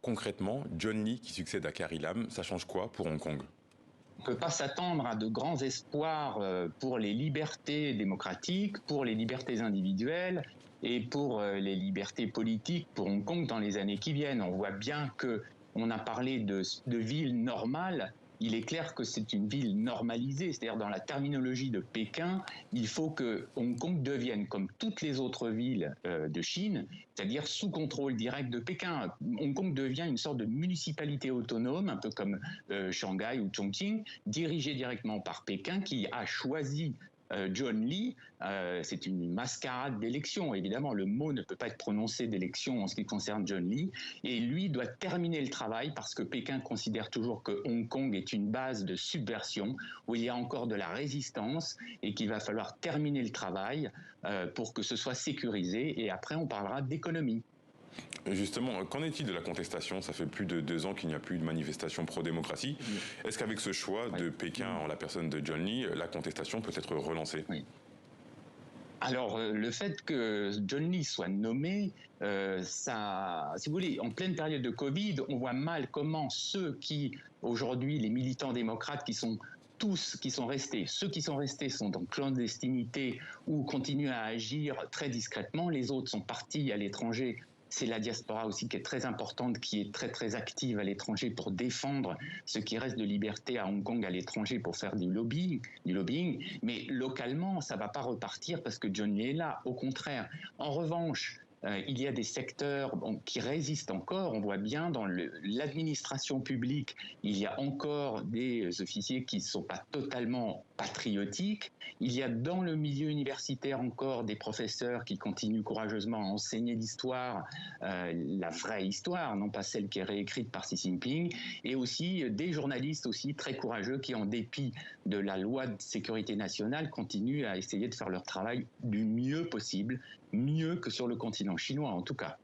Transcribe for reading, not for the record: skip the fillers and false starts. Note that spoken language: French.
concrètement, John Lee qui succède à Carrie Lam, ça change quoi pour Hong Kong? On ne peut pas s'attendre à de grands espoirs pour les libertés démocratiques, pour les libertés individuelles et pour les libertés politiques pour Hong Kong dans les années qui viennent. On voit bien qu'on a parlé de ville normale. Il est clair que c'est une ville normalisée, c'est-à-dire dans la terminologie de Pékin, il faut que Hong Kong devienne comme toutes les autres villes de Chine, c'est-à-dire sous contrôle direct de Pékin. Hong Kong devient une sorte de municipalité autonome, un peu comme Shanghai ou Chongqing, dirigée directement par Pékin, qui a choisi John Lee. C'est une mascarade d'élection. Évidemment, le mot ne peut pas être prononcé d'élection en ce qui concerne John Lee. Et lui doit terminer le travail parce que Pékin considère toujours que Hong Kong est une base de subversion où il y a encore de la résistance et qu'il va falloir terminer le travail pour que ce soit sécurisé. Et après, on parlera d'économie. Justement, qu'en est-il de la contestation? Ça fait plus de 2 ans qu'il n'y a plus de manifestation pro-démocratie. Est-ce qu'avec ce choix de Pékin en la personne de John Lee, la contestation peut être relancée? Oui. Alors, le fait que John Lee soit nommé, ça, si vous voulez, en pleine période de Covid, on voit mal comment ceux qui, aujourd'hui, les militants démocrates qui sont restés. Ceux qui sont restés sont en clandestinité ou continuent à agir très discrètement. Les autres sont partis à l'étranger. C'est la diaspora aussi qui est très importante, qui est très très active à l'étranger pour défendre ce qui reste de liberté à Hong Kong à l'étranger pour faire du lobbying. Mais localement, ça ne va pas repartir parce que John Lee est là. Au contraire. En revanche, il y a des secteurs qui résistent encore. On voit bien dans l'administration publique, il y a encore des officiers qui ne sont pas totalement patriotiques. Il y a dans le milieu universitaire encore des professeurs qui continuent courageusement à enseigner l'histoire, la vraie histoire, non pas celle qui est réécrite par Xi Jinping, et aussi des journalistes aussi très courageux qui, en dépit de la loi de sécurité nationale, continuent à essayer de faire leur travail du mieux possible, mieux que sur le continent chinois en tout cas.